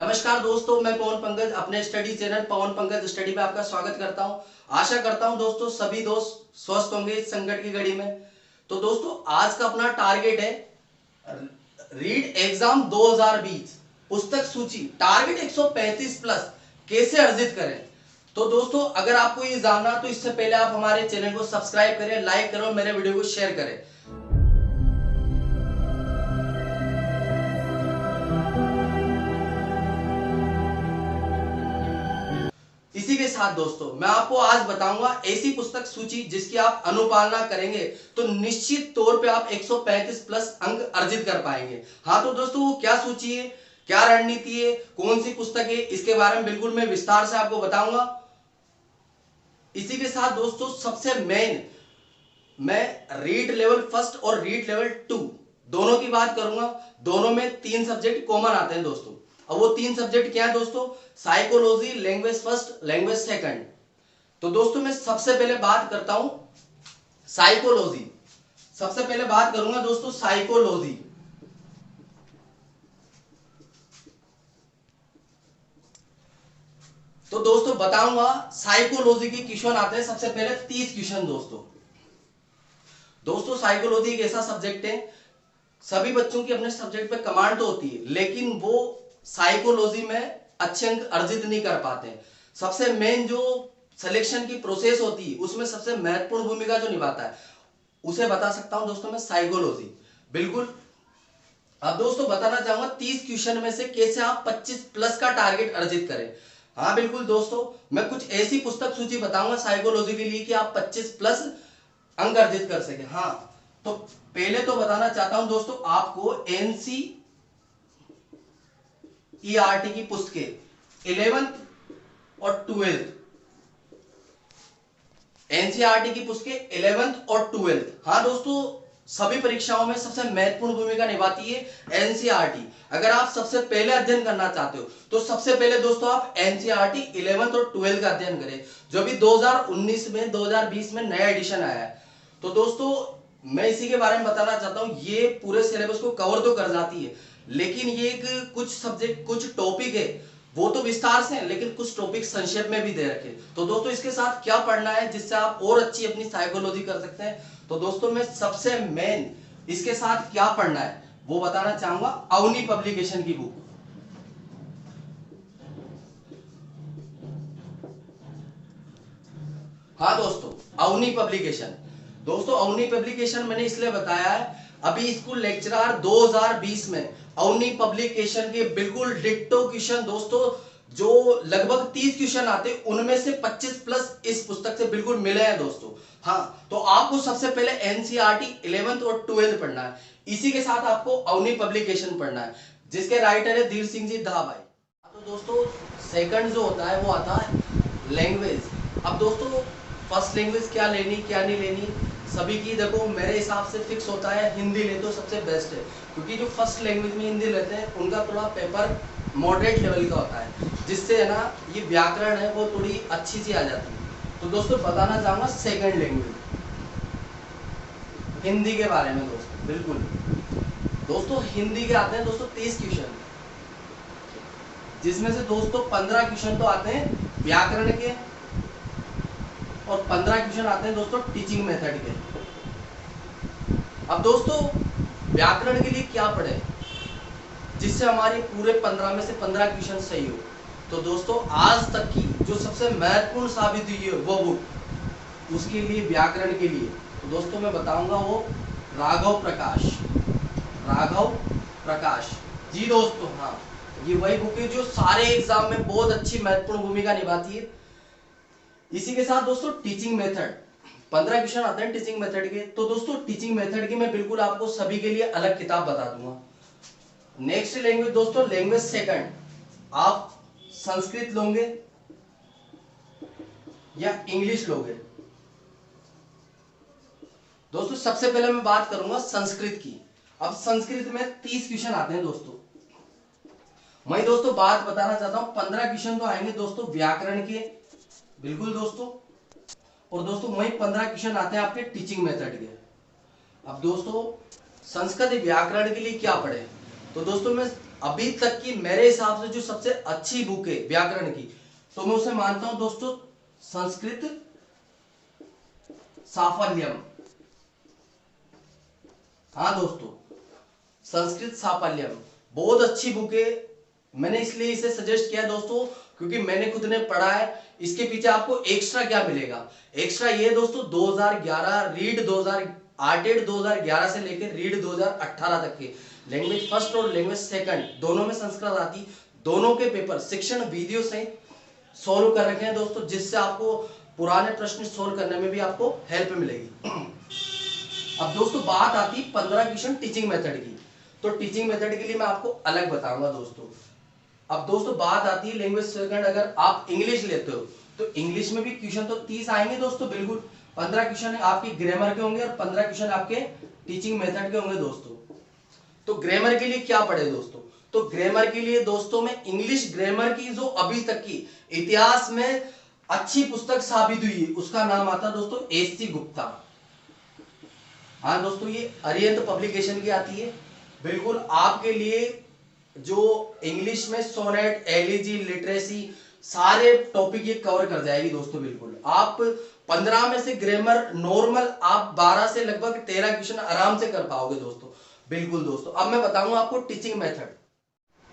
नमस्कार दोस्तों, मैं पवन पंकज अपने स्टडी चैनल पवन पंकज स्टडी में आपका स्वागत करता हूं। आशा करता हूं दोस्तों सभी दोस्त स्वस्थ होंगे इस संकट की घड़ी में। तो दोस्तों आज का अपना टारगेट है रीड एग्जाम 2020 पुस्तक सूची टारगेट 135 प्लस कैसे अर्जित करें। तो दोस्तों अगर आपको ये जानना तो इससे पहले आप हमारे चैनल को सब्सक्राइब करें, लाइक करें और मेरे वीडियो को शेयर करें। इसी के साथ दोस्तों मैं आपको आज बताऊंगा ऐसी पुस्तक सूची जिसकी आप अनुपालना करेंगे तो निश्चित तौर पे आप 135 प्लस अंक अर्जित कर पाएंगे। हाँ तो दोस्तों वो क्या सूची है, क्या रणनीति है, कौन सी पुस्तक है, इसके बारे में बिल्कुल मैं विस्तार से आपको बताऊंगा। इसी के साथ दोस्तों सबसे मेन मैं रीड लेवल फर्स्ट और रीड लेवल 2 दोनों की बात करूंगा। दोनों में 3 सब्जेक्ट कॉमन आते हैं दोस्तों। अब वो 3 सब्जेक्ट क्या है दोस्तों? Psychology, language first, language second. तो दोस्तों मैं सबसे पहले बात करता हूं साइकोलॉजी। सबसे पहले बात करूंगा दोस्तों साइकोलॉजी। तो दोस्तों बताऊंगा साइकोलॉजी के क्वेश्चन आते हैं सबसे पहले 30 क्वेश्चन दोस्तों साइकोलॉजी एक ऐसा सब्जेक्ट है, सभी बच्चों की अपने सब्जेक्ट पे कमांड तो होती है लेकिन वो साइकोलॉजी में अच्छे अंक अर्जित नहीं कर पाते। सबसे मेन जो सिलेक्शन की प्रोसेस होती है उसमें सबसे महत्वपूर्ण भूमिका जो निभाता है उसे बता सकता हूं दोस्तों मैं साइकोलॉजी। बिल्कुल। अब दोस्तों बताना चाहूंगा 30 क्वेश्चन में से कैसे आप 25 प्लस का टारगेट अर्जित करें। हाँ बिल्कुल दोस्तों, मैं कुछ ऐसी पुस्तक सूची बताऊंगा साइकोलॉजी के लिए कि आप 25 प्लस अंक अर्जित कर सके। हाँ तो पहले तो बताना चाहता हूं दोस्तों आपको एनसीईआरटी की पुस्तकें 11th और 12th, एनसीईआरटी की पुस्तकें 11th और 12th। हाँ दोस्तों सभी परीक्षाओं में सबसे महत्वपूर्ण भूमिका निभाती है एनसीईआरटी। अगर आप सबसे पहले अध्ययन करना चाहते हो तो सबसे पहले दोस्तों आप एनसीईआरटी 11th और 12th का अध्ययन करें, जो भी 2019 में 2020 में नया एडिशन आया है। तो दोस्तों मैं इसी के बारे में बताना चाहता हूं। ये पूरे सिलेबस को कवर तो कर जाती है लेकिन ये एक कुछ सब्जेक्ट कुछ टॉपिक है वो तो विस्तार से है लेकिन कुछ टॉपिक संक्षेप में भी दे रखे। तो दोस्तों इसके साथ क्या पढ़ना है जिससे आप और अच्छी अपनी साइकोलॉजी कर सकते हैं। तो दोस्तों मैं सबसे मेन इसके साथ क्या पढ़ना है वो बताना चाहूंगा अवनी पब्लिकेशन की बुक। हाँ दोस्तों अवनी पब्लिकेशन। दोस्तों अवनी पब्लिकेशन मैंने इसलिए बताया है अभी स्कूल लेक्चरर 2020 में अवनी पब्लिकेशन के बिल्कुल डिट्टो क्वेश्चन दोस्तों जो लगभग 30 क्वेश्चन आते हैं उनमें से 25 प्लस इस पुस्तक से बिल्कुल मिले हैं दोस्तों। हाँ तो आपको सबसे पहले एनसीईआरटी 11th और 12th पढ़ना है। इसी के साथ आपको अवनी पब्लिकेशन पढ़ना है जिसके राइटर है धीर सिंह जी धा भाई। तो दोस्तों सेकंड जो होता है वो आता है लैंग्वेज। अब दोस्तों फर्स्ट लैंग्वेज क्या लेनी क्या नहीं लेनी सभी की देखो मेरे हिसाब से फिक्स होता है हिंदी ले तो सबसे बेस्ट है, क्योंकि जो फर्स्ट लैंग्वेज में हिंदी लेते हैं उनका थोड़ा पेपर मॉडरेट लेवल का होता है जिससे है ना ये व्याकरण है वो थोड़ी अच्छी सी आ जाती है। तो दोस्तों बताना चाहूंगा सेकंड लैंग्वेज हिंदी के बारे में दोस्तों। बिल्कुल दोस्तों हिंदी के आते हैं दोस्तों 30 क्वेश्चन, जिसमें से दोस्तों 15 क्वेश्चन तो आते हैं व्याकरण के और 15 क्वेश्चन आते हैं दोस्तों टीचिंग मेथड के। अब दोस्तों व्याकरण के लिए क्या पढ़े जिससे हमारे पूरे 15 में से 15 क्वेश्चन सही हो। तो दोस्तों आज तक की जो सबसे महत्वपूर्ण साबित हुई है वो बुक उसके लिए व्याकरण के लिए तो दोस्तों मैं बताऊंगा वो राघव प्रकाश जी दोस्तों। हाँ ये वही बुक है जो सारे एग्जाम में बहुत अच्छी महत्वपूर्ण भूमिका निभाती है। इसी के साथ दोस्तों टीचिंग मेथड 15 क्वेश्चन आते हैं टीचिंग मेथड के। तो दोस्तों टीचिंग मेथड की मैं बिल्कुल आपको सभी के लिए अलग किताब बता दूंगा। नेक्स्ट लैंग्वेज दोस्तों लैंग्वेज सेकंड, आप संस्कृत लोगे या इंग्लिश लोगे। दोस्तों सबसे पहले मैं बात करूंगा संस्कृत की। अब संस्कृत में 30 क्वेश्चन आते हैं दोस्तों। मैं दोस्तों बात बताना चाहता हूं 15 क्वेश्चन तो आएंगे दोस्तों व्याकरण के। बिल्कुल दोस्तों। और दोस्तों वही 15 क्वेश्चन आते हैं आपके टीचिंग मेथड के। अब दोस्तों संस्कृत व्याकरण के लिए क्या पढ़े तो दोस्तों मैं अभी तक की मेरे हिसाब से जो सबसे अच्छी बुक है व्याकरण की, तो मैं उसे मानता हूं दोस्तों संस्कृत साफल्यम। हाँ दोस्तों, संस्कृत साफल्यम बहुत अच्छी बुक है। मैंने इसलिए इसे सजेस्ट किया दोस्तों क्योंकि मैंने खुद ने पढ़ा है। इसके पीछे आपको एक्स्ट्रा क्या मिलेगा, एक्स्ट्रा ये दोस्तों 2011 रीड 2011 से लेकर रीड 2018 तक के लैंग्वेज फर्स्ट और लैंग्वेज सेकंड दोनों में संस्कृत आती, दोनों के पेपर शिक्षण वीडियो सहित सॉल्व कर रखे हैं दोस्तों, जिससे आपको पुराने प्रश्न सॉल्व करने में भी आपको हेल्प मिलेगी। अब दोस्तों बात आती 15 क्वेश्चन टीचिंग मेथड की, तो टीचिंग मेथड के लिए मैं आपको अलग बताऊंगा दोस्तों। अब दोस्तों बात आती है लैंग्वेज सेकंड, अगर आप इंग्लिश लेते हो तो इंग्लिश में भी क्वेश्चन तो 30 आएंगे दोस्तों, बिल्कुल 15 क्वेश्चन आपकी ग्रामर के होंगे और 15 क्वेश्चन आपके टीचिंग मेथड के होंगे दोस्तों। तो ग्रामर के लिए क्या पढ़े दोस्तों, तो ग्रामर के लिए दोस्तों में इंग्लिश ग्रामर की जो अभी तक की इतिहास में अच्छी पुस्तक साबित हुई है उसका नाम आता दोस्तों एससी गुप्ता। हाँ दोस्तों, ये अरिहंत पब्लिकेशन की आती है, बिल्कुल आपके लिए जो इंग्लिश में सोनेट एलिजी लिटरेसी सारे टॉपिक ये कवर कर जाएगी दोस्तों। बिल्कुल आप 15 में से ग्रामर नॉर्मल आप 12 से लगभग 13 क्वेश्चन आराम से कर पाओगे दोस्तों। बिल्कुल दोस्तों, अब मैं बताऊंगा आपको टीचिंग मेथड।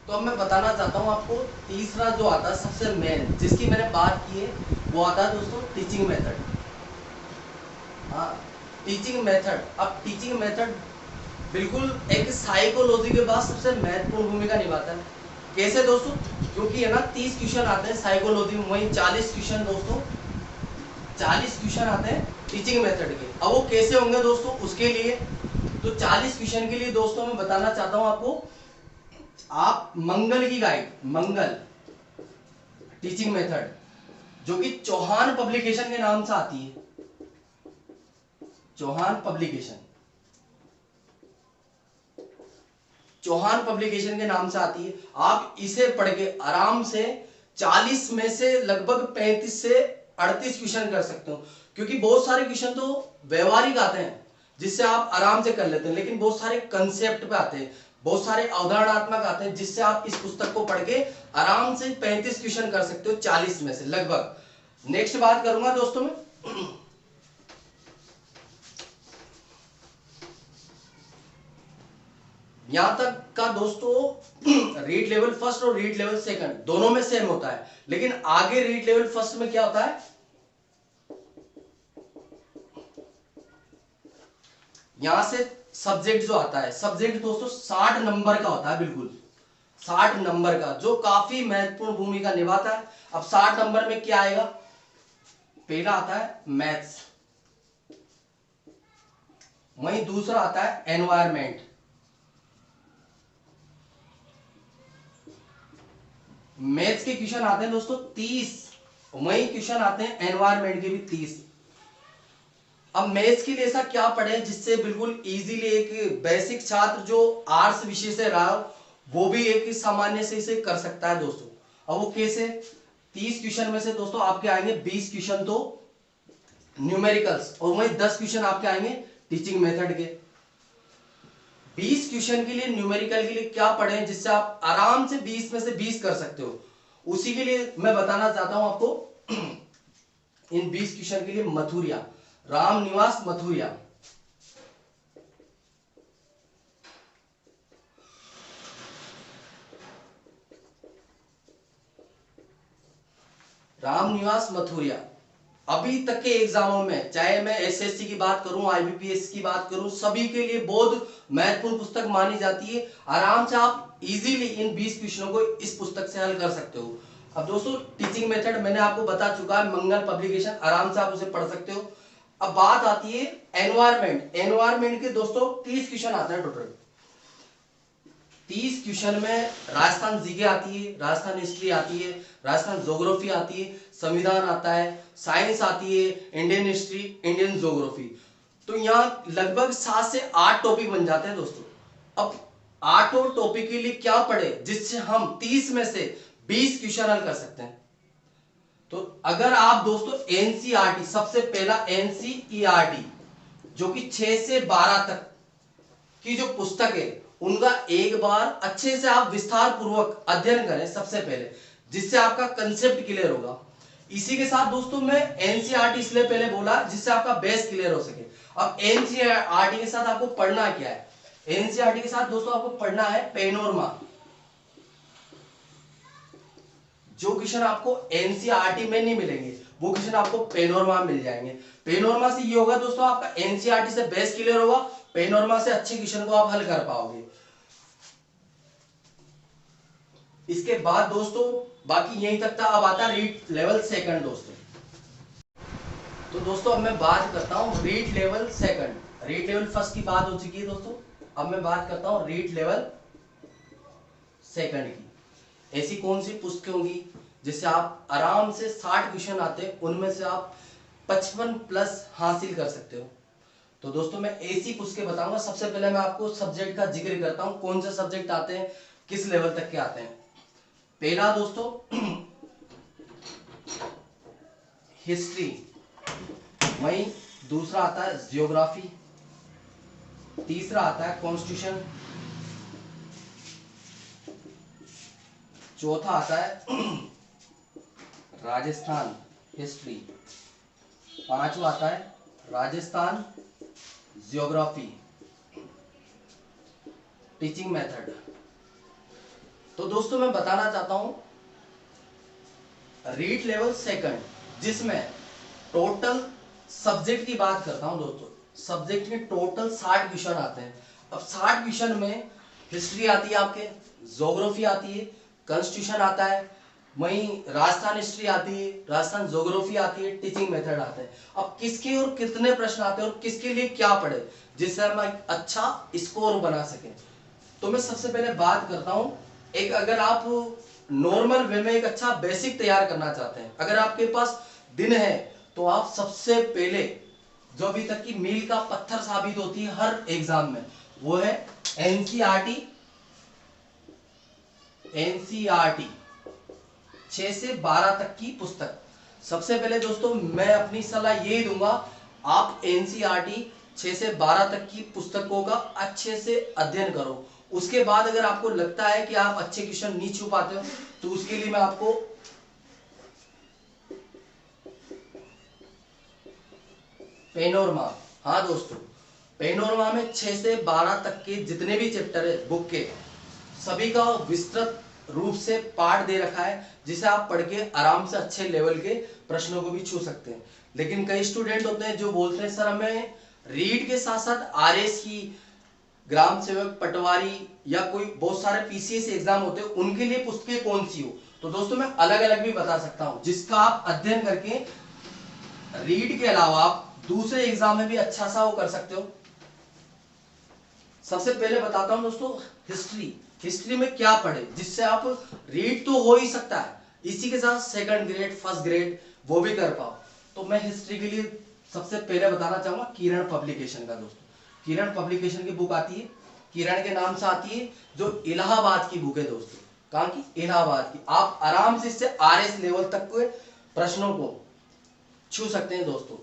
तो अब मैं बताना चाहता हूं आपको तीसरा जो आता है सबसे मेन जिसकी मैंने बात की है वो आता है दोस्तों टीचिंग मेथड। हाँ, टीचिंग मेथड। अब टीचिंग मेथड बिल्कुल एक साइकोलॉजी के बाद सबसे महत्वपूर्ण भूमिका निभाता है। कैसे दोस्तों, क्योंकि है ना 30 क्वेश्चन आते हैं साइकोलॉजी में, वहीं 40 क्वेश्चन दोस्तों 40 क्वेश्चन आते हैं टीचिंग मेथड के। अब वो कैसे होंगे दोस्तों, उसके लिए तो 40 क्वेश्चन के लिए दोस्तों मैं बताना चाहता हूं आपको, आप मंगल की गाइड, मंगल टीचिंग मेथड जो कि चौहान पब्लिकेशन के नाम से आती है, चौहान पब्लिकेशन, चौहान पब्लिकेशन के नाम से आती है। आप इसे पढ़ के आराम से 40 में से लगभग 35 से 38 क्वेश्चन कर सकते हो, क्योंकि बहुत सारे क्वेश्चन तो व्यवहारिक आते हैं जिससे आप आराम से कर लेते हैं, लेकिन बहुत सारे कंसेप्ट पे आते हैं, बहुत सारे अवधारणात्मक आते हैं जिससे आप इस पुस्तक को पढ़ के आराम से 35 क्वेश्चन कर सकते हो 40 में से लगभग। नेक्स्ट बात करूंगा दोस्तों मैं यहां तक का दोस्तों रीड लेवल फर्स्ट और रीड लेवल सेकंड दोनों में सेम होता है, लेकिन आगे रीड लेवल फर्स्ट में क्या होता है, यहां से सब्जेक्ट जो आता है, सब्जेक्ट दोस्तों 60 नंबर का होता है, बिल्कुल 60 नंबर का, जो काफी महत्वपूर्ण भूमिका निभाता है। अब 60 नंबर में क्या आएगा, पहला आता है मैथ्स, वहीं दूसरा आता है एनवायरमेंट, मैथ्स के क्वेश्चन आते हैं दोस्तों 30, वही क्वेश्चन आते हैं एनवायरमेंट के भी 30। अब मैथ्स के लिए ऐसा क्या पढ़े जिससे बिल्कुल इजीली एक बेसिक छात्र जो आर्ट्स विषय से रहा वो भी एक सामान्य से इसे कर सकता है दोस्तों। अब वो कैसे, 30 क्वेश्चन में से दोस्तों आपके आएंगे 20 क्वेश्चन तो न्यूमेरिकल्स और वही 10 क्वेश्चन आपके आएंगे टीचिंग मेथड के। 20 क्वेश्चन के लिए न्यूमेरिकल के लिए क्या पढ़े जिससे आप आराम से 20 में से 20 कर सकते हो, उसी के लिए मैं बताना चाहता हूं आपको इन 20 क्वेश्चन के लिए मथुरिया, रामनिवास मथुरिया, रामनिवास मथुरिया अभी तक के एग्जामों में, चाहे मैं एसएससी की बात करूं, आईबीपीएस की बात करूं, सभी के लिए बहुत महत्वपूर्ण पुस्तक मानी जाती है। आराम से आप इजीली इन 20 क्वेश्चनों को इस पुस्तक से हल कर सकते हो। अब दोस्तों टीचिंग मेथड मैंने आपको बता चुका है, मंगल पब्लिकेशन, आराम से आप उसे पढ़ सकते हो। अब बात आती है एनवायरमेंट। एनवायरमेंट के दोस्तों 30 क्वेश्चन आते हैं टोटल। 30 क्वेश्चन में राजस्थान जीके आती है, राजस्थान हिस्ट्री आती है, राजस्थान ज्योग्राफी आती है, संविधान आता है, साइंस आती है, इंडियन हिस्ट्री, इंडियन ज्योग्राफी। तो यहाँ लगभग 7 से 8 टॉपिक बन जाते हैं दोस्तों। अब 8 टॉपिक के लिए क्या पढ़े जिससे हम 30 में से 20 क्वेश्चन हल कर सकते हैं। तो अगर आप दोस्तों एनसीईआरटी, सबसे पहला एनसीईआरटी जो कि 6 से 12 तक की जो पुस्तक है उनका एक बार अच्छे से आप विस्तार पूर्वक अध्ययन करें सबसे पहले, जिससे आपका कंसेप्ट क्लियर होगा। इसी के साथ दोस्तों मैं एनसीईआरटी इसलिए पहले बोला जिससे आपका बेस क्लियर हो सके। अब एनसीईआरटी के साथ आपको पढ़ना क्या है? एनसीईआरटी के साथ दोस्तों आपको पढ़ना है पैनोरमा। जो क्वेश्चन आपको एनसीईआरटी में नहीं मिलेंगे वो क्वेश्चन आपको पैनोरमा मिल जाएंगे। पैनोरमा से ये होगा दोस्तों, आपका एनसीईआरटी से बेस क्लियर होगा, पैनोरमा से अच्छे क्वेश्चन को आप हल कर पाओगे। इसके बाद दोस्तों बाकी यहीं तक था। अब आता है रीड लेवल सेकंड दोस्तों। तो दोस्तों अब मैं बात करता हूं read level second. Read level first की बात हो चुकी है दोस्तों, अब मैं बात करता हूं रीड लेवल सेकंड की। ऐसी कौन सी पुस्तकें होंगी जिससे आप आराम से 60 क्वेश्चन आते हैं, उनमें से आप 55 प्लस हासिल कर सकते हो। तो दोस्तों मैं ऐसी पुस्तकें बताऊंगा। सबसे पहले मैं आपको सब्जेक्ट का जिक्र करता हूं, कौन से सब्जेक्ट आते हैं, किस लेवल तक के आते हैं। पहला दोस्तों हिस्ट्री, वहीं दूसरा आता है जियोग्राफी, तीसरा आता है कॉन्स्टिट्यूशन, चौथा आता है राजस्थान हिस्ट्री, पांचवा आता है राजस्थान जियोग्राफी, टीचिंग मेथड। तो दोस्तों मैं बताना चाहता हूं रीड लेवल सेकंड, जिसमें टोटल सब्जेक्ट की बात करता हूं दोस्तों। सब्जेक्ट के टोटल 60 क्वेश्चन आते हैं। अब 60 क्वेश्चन में हिस्ट्री आती है आपके, ज्योग्राफी आती है, कॉन्स्टिट्यूशन आता है, वहीं राजस्थान हिस्ट्री आती है, राजस्थान ज्योग्राफी आती है, टीचिंग मेथड आते हैं। अब किसके और कितने प्रश्न आते हैं और किसके लिए क्या पढ़े जिससे हम एक अच्छा स्कोर बना सकें। तो मैं सबसे पहले बात करता हूं एक, अगर आप नॉर्मल वे में एक अच्छा बेसिक तैयार करना चाहते हैं, अगर आपके पास दिन है तो आप सबसे पहले जो अभी तक की मील का पत्थर साबित होती है हर एग्जाम में, वो है एनसीईआरटी। एनसीईआरटी 6 से 12 तक की पुस्तक। सबसे पहले दोस्तों मैं अपनी सलाह यही दूंगा, आप एनसीईआरटी 6 से 12 तक की पुस्तकों का अच्छे से अध्ययन करो। उसके बाद अगर आपको लगता है कि आप अच्छे क्वेश्चन नहीं छू पाते हो तो उसके लिए मैं आपको पैनोरमा, हाँ दोस्तों पैनोरमा में 6 से 12 तक के जितने भी चैप्टर है बुक के, सभी का विस्तृत रूप से पाठ दे रखा है, जिसे आप पढ़ के आराम से अच्छे लेवल के प्रश्नों को भी छू सकते हैं। लेकिन कई स्टूडेंट होते हैं जो बोलते हैं सर हमें रीड के साथ साथ आरएस की, ग्राम सेवक, पटवारी या कोई बहुत सारे पीसीएस एग्जाम होते हैं, उनके लिए पुस्तकें कौन सी हो। तो दोस्तों मैं अलग अलग भी बता सकता हूं जिसका आप अध्ययन करके रीड के अलावा आप दूसरे एग्जाम में भी अच्छा सा वो कर सकते हो। सबसे पहले बताता हूं दोस्तों हिस्ट्री। हिस्ट्री में क्या पढ़े जिससे आप, रीड तो हो ही सकता है, इसी के साथ सेकंड ग्रेड फर्स्ट ग्रेड वो भी कर पाओ। तो मैं हिस्ट्री के लिए सबसे पहले बताना चाहूंगा किरण पब्लिकेशन का। दोस्तों किरण पब्लिकेशन की बुक आती है, किरण के नाम से आती है, जो इलाहाबाद की बुक है दोस्तों। कहां की? इलाहाबाद की। आप आराम से इससे आरएस लेवल तक के प्रश्नों को छू सकते हैं दोस्तों।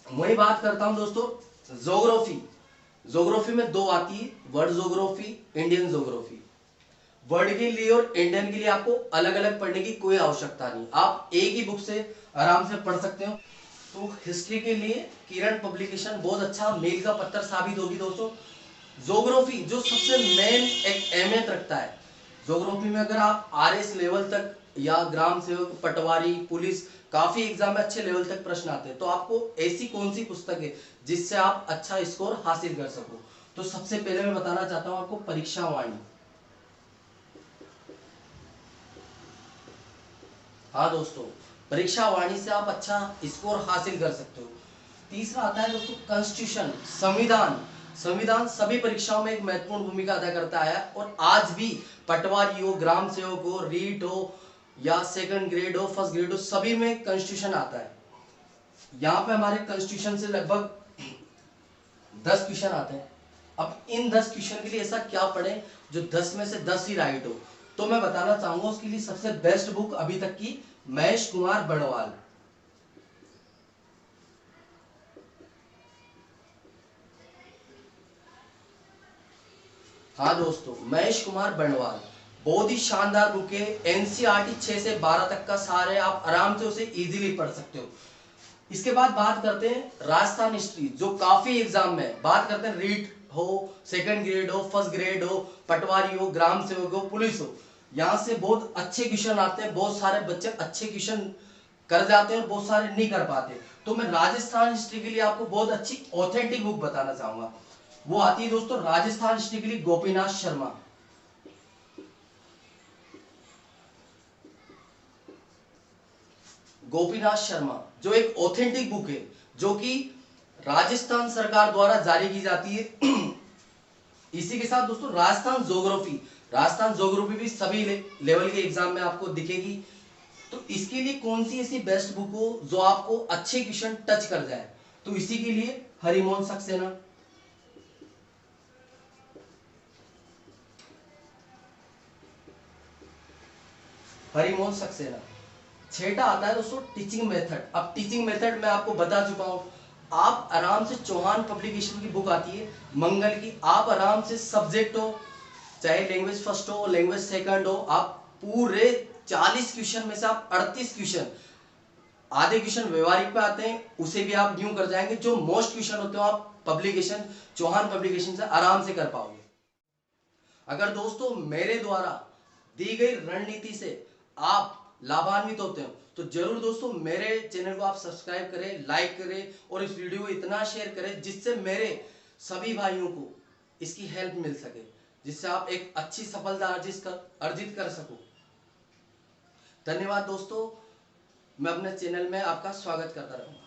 वही बात करता हूं दोस्तों ज्योग्राफी। ज्योग्राफी में दो आती है, world geography, Indian geography. World के लिए और इंडियन के लिए आपको अलग अलग पढ़ने की कोई आवश्यकता नहीं, आप एक ही बुक से आराम से पढ़ सकते हो। तो हिस्ट्री के लिए किरण पब्लिकेशन बहुत अच्छा मील का पत्थर साबित होगी दोस्तों। ज्योग्राफी जो सबसे मेन एक अहमियत रखता है, ज्योग्राफी में अगर आप आरएस लेवल तक या ग्राम सेवक, पटवारी, पुलिस, काफी एग्जाम में अच्छे लेवल तक प्रश्न आते हैं, तो आपको ऐसी कौन सी पुस्तक है जिससे आप अच्छा स्कोर हासिल कर सको। तो सबसे पहले मैं बताना चाहता हूं आपको परीक्षा वाणी। हाँ दोस्तों परीक्षा वाणी से आप अच्छा स्कोर हासिल कर सकते हो। तीसरा आता है दोस्तों कॉन्स्टिट्यूशन, संविधान। संविधान सभी परीक्षाओं में एक महत्वपूर्ण भूमिका अदा करता है, और आज भी पटवारी हो, ग्राम सेवक हो, रीट हो या सेकंड ग्रेड हो, फर्स्ट ग्रेड हो, सभी में कॉन्स्टिट्यूशन आता है। यहाँ पे हमारे कॉन्स्टिट्यूशन से लगभग 10 क्वेश्चन आते हैं। अब इन 10 क्वेश्चन के लिए ऐसा क्या पढ़े जो 10 में से 10 ही राइट हो। तो मैं बताना चाहूंगा उसके लिए सबसे बेस्ट बुक अभी तक की महेश कुमार बड़वाल। हाँ दोस्तों, महेश कुमार बंडवाल, बहुत ही शानदार बुक है। एनसीईआरटी 6 से 12 तक का सारे आप आराम से उसे इजीली पढ़ सकते हो। इसके बाद बात करते हैं राजस्थान हिस्ट्री, जो काफी एग्जाम में बात करते हैं। रीट हो, सेकंड ग्रेड हो, फर्स्ट ग्रेड हो, पटवारी हो, ग्राम सेवक हो, पुलिस हो, यहाँ से बहुत अच्छे क्वेश्चन आते हैं। बहुत सारे बच्चे अच्छे क्वेश्चन कर जाते हैं और बहुत सारे नहीं कर पाते। तो मैं राजस्थान हिस्ट्री के लिए आपको बहुत अच्छी ऑथेंटिक बुक बताना चाहूंगा। वो आती है दोस्तों राजस्थान हिस्ट्री के लिए गोपीनाथ शर्मा। गोपीनाथ शर्मा जो एक ऑथेंटिक बुक है, जो कि राजस्थान सरकार द्वारा जारी की जाती है। इसी के साथ दोस्तों राजस्थान ज्योग्राफी भी सभी लेवल के एग्जाम में आपको दिखेगी। तो इसके लिए कौन सी ऐसी बेस्ट बुक हो जो आपको अच्छे क्वेश्चन टच कर जाए, तो इसी के लिए हरिमोहन सक्सेना। हरिमोहन सक्सेना। छठा आता है दोस्तों टीचिंग मेथड। अब टीचिंग मेथड मैं आपको बता चुका हूं। आप आराम से चौहान पब्लिकेशन की बुक आती है मंगल की, आप आराम से सब्जेक्ट हो, चाहे लैंग्वेज फर्स्ट हो, लैंग्वेज सेकंड हो, आप पूरे 40 क्वेश्चन में से आप 38 क्वेश्चन, आधे क्वेश्चन व्यवहारिक पे आते हैं, उसे भी आप न्यू कर जाएंगे। जो मोस्ट क्वेश्चन होते हो आप पब्लिकेशन, चौहान पब्लिकेशन से आराम से कर पाओगे। अगर दोस्तों मेरे द्वारा दी गई रणनीति से आप लाभान्वित होते हो, तो जरूर दोस्तों मेरे चैनल को आप सब्सक्राइब करें, लाइक करें और इस वीडियो को इतना शेयर करें जिससे मेरे सभी भाइयों को इसकी हेल्प मिल सके, जिससे आप एक अच्छी सफलता अर्जित कर सको। धन्यवाद दोस्तों, मैं अपने चैनल में आपका स्वागत करता रहूंगा।